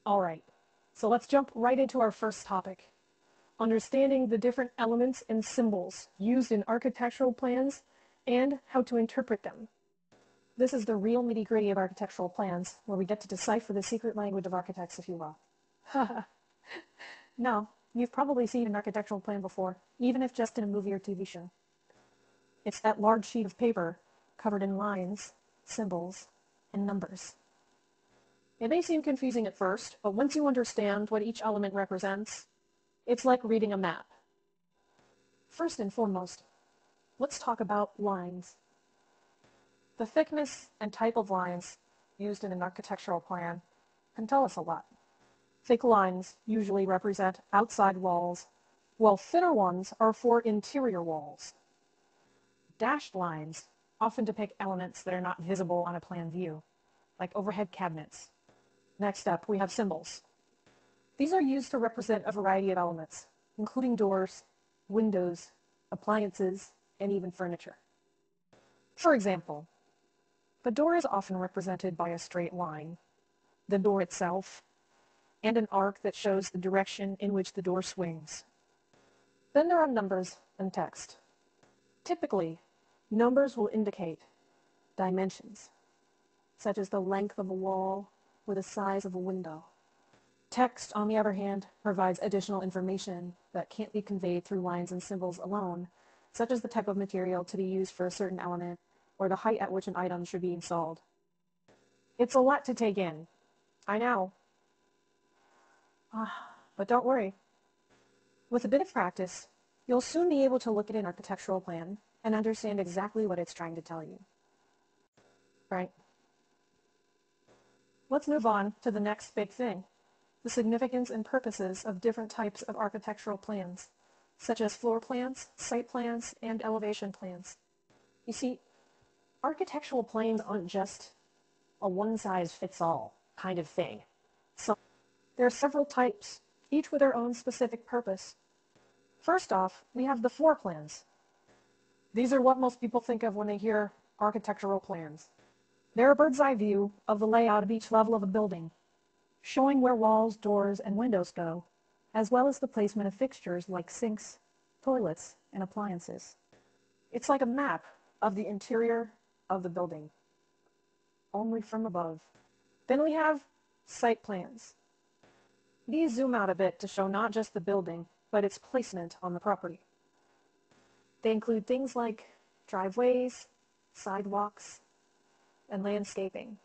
Alright, so let's jump right into our first topic. Understanding the different elements and symbols used in architectural plans and how to interpret them. This is the real nitty-gritty of architectural plans, where we get to decipher the secret language of architects, if you will. Now, you've probably seen an architectural plan before, even if just in a movie or TV show. It's that large sheet of paper covered in lines, symbols, and numbers. It may seem confusing at first, but once you understand what each element represents, it's like reading a map. First and foremost, let's talk about lines. The thickness and type of lines used in an architectural plan can tell us a lot. Thick lines usually represent outside walls, while thinner ones are for interior walls. Dashed lines often depict elements that are not visible on a plan view, like overhead cabinets. Next up, we have symbols. These are used to represent a variety of elements, including doors, windows, appliances, and even furniture. For example, the door is often represented by a straight line, the door itself, and an arc that shows the direction in which the door swings. Then there are numbers and text. Typically, numbers will indicate dimensions, such as the length of a wall or the size of a window. Text, on the other hand, provides additional information that can't be conveyed through lines and symbols alone, such as the type of material to be used for a certain element or the height at which an item should be installed. It's a lot to take in, I know. But don't worry. With a bit of practice, you'll soon be able to look at an architectural plan and understand exactly what it's trying to tell you. Right? Let's move on to the next big thing, the significance and purposes of different types of architectural plans, such as floor plans, site plans, and elevation plans. You see, architectural plans aren't just a one-size-fits-all kind of thing. So there are several types, each with their own specific purpose. First off, we have the floor plans. These are what most people think of when they hear architectural plans. They're a bird's-eye view of the layout of each level of a building, showing where walls, doors, and windows go, as well as the placement of fixtures like sinks, toilets, and appliances. It's like a map of the interior of the building, only from above. Then we have site plans. These zoom out a bit to show not just the building, but its placement on the property. They include things like driveways, sidewalks, and landscaping.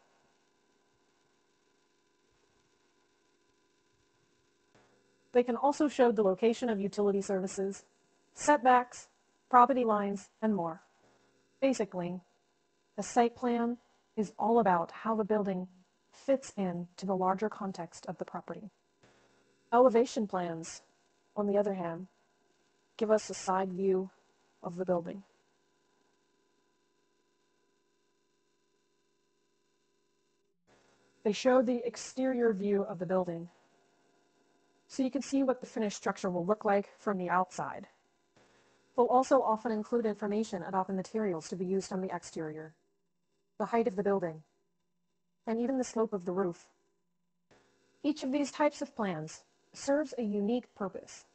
They can also show the location of utility services, setbacks, property lines, and more. Basically, a site plan is all about how the building fits into the larger context of the property. Elevation plans, on the other hand, give us a side view of the building. They show the exterior view of the building, so you can see what the finished structure will look like from the outside. They'll also often include information about the materials to be used on the exterior, the height of the building, and even the slope of the roof. Each of these types of plans serves a unique purpose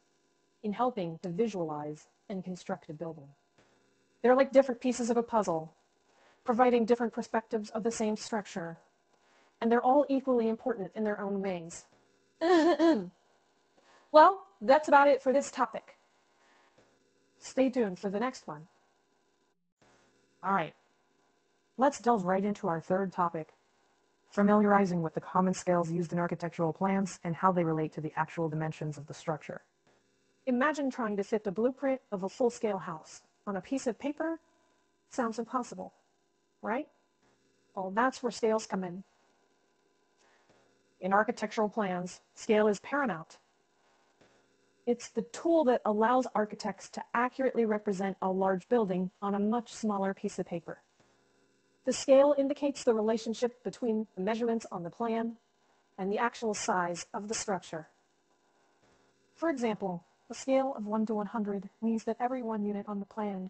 in helping to visualize and construct a building. They're like different pieces of a puzzle, providing different perspectives of the same structure, and they're all equally important in their own ways. Well, that's about it for this topic. Stay tuned for the next one. All right, let's delve right into our third topic, familiarizing with the common scales used in architectural plans and how they relate to the actual dimensions of the structure. Imagine trying to fit the blueprint of a full-scale house on a piece of paper. Sounds impossible, right? Well, that's where scales come in. In architectural plans, scale is paramount. It's the tool that allows architects to accurately represent a large building on a much smaller piece of paper. The scale indicates the relationship between the measurements on the plan and the actual size of the structure. For example, a scale of 1 to 100 means that every one unit on the plan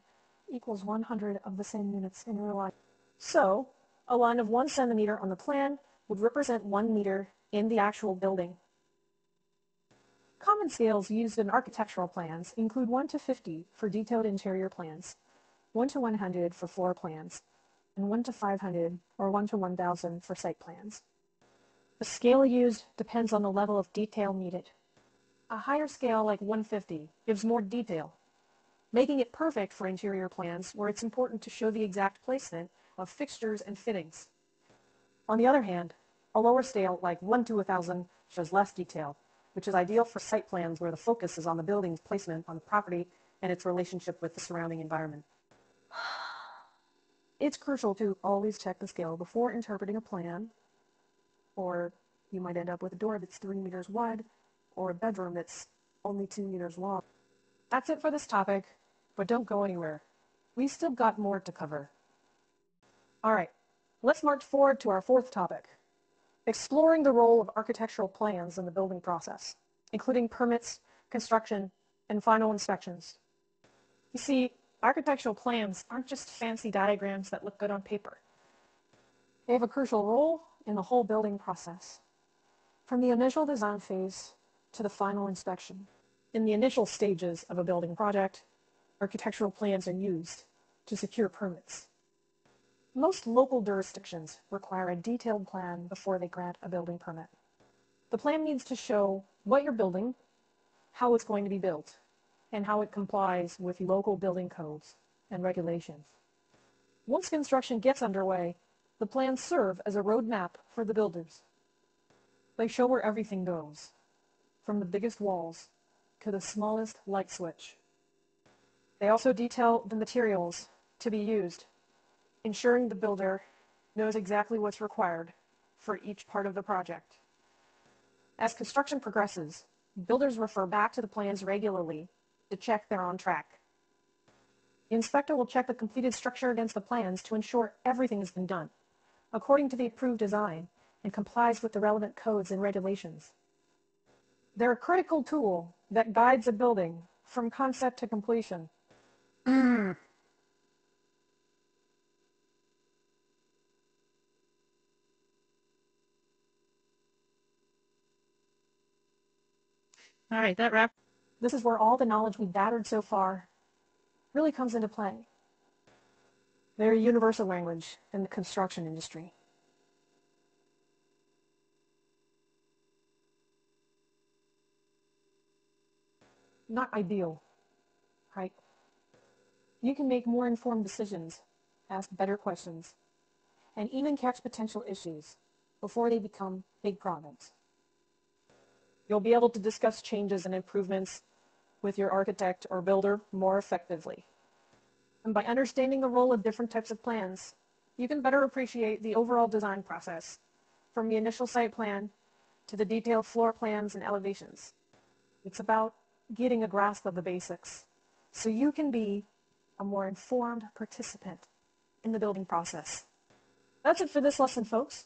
equals 100 of the same units in real life. So, a line of 1 centimeter on the plan would represent 1 meter in the actual building. Common scales used in architectural plans include 1 to 50 for detailed interior plans, 1 to 100 for floor plans, and 1 to 500 or 1 to 1000 for site plans. The scale used depends on the level of detail needed. A higher scale like 150 gives more detail, making it perfect for interior plans where it's important to show the exact placement of fixtures and fittings. On the other hand, a lower scale like 1 to 1000 shows less detail, which is ideal for site plans where the focus is on the building's placement on the property and its relationship with the surrounding environment. It's crucial to always check the scale before interpreting a plan, or you might end up with a door that's 3 meters wide or a bedroom that's only 2 meters long. That's it for this topic, but don't go anywhere. We've still got more to cover. All right, let's march forward to our fourth topic, exploring the role of architectural plans in the building process, including permits, construction, and final inspections. You see, architectural plans aren't just fancy diagrams that look good on paper. They have a crucial role in the whole building process, from the initial design phase to the final inspection. In the initial stages of a building project, architectural plans are used to secure permits. Most local jurisdictions require a detailed plan before they grant a building permit. The plan needs to show what you're building, how it's going to be built, and how it complies with local building codes and regulations. Once construction gets underway, the plans serve as a roadmap for the builders. They show where everything goes, from the biggest walls to the smallest light switch. They also detail the materials to be used, ensuring the builder knows exactly what's required for each part of the project. As construction progresses, builders refer back to the plans regularly to check they're on track. The inspector will check the completed structure against the plans to ensure everything has been done according to the approved design and complies with the relevant codes and regulations. They're a critical tool that guides a building from concept to completion. All right, that wraps. This is where all the knowledge we've gathered so far really comes into play. They're a universal language in the construction industry. Not ideal, right? You can make more informed decisions, ask better questions, and even catch potential issues before they become big problems. You'll be able to discuss changes and improvements with your architect or builder more effectively. And by understanding the role of different types of plans, you can better appreciate the overall design process, from the initial site plan to the detailed floor plans and elevations. It's about getting a grasp of the basics so you can be a more informed participant in the building process. That's it for this lesson, folks.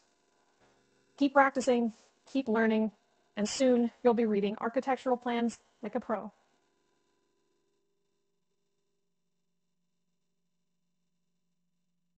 Keep practicing, keep learning, and soon you'll be reading architectural plans like a pro.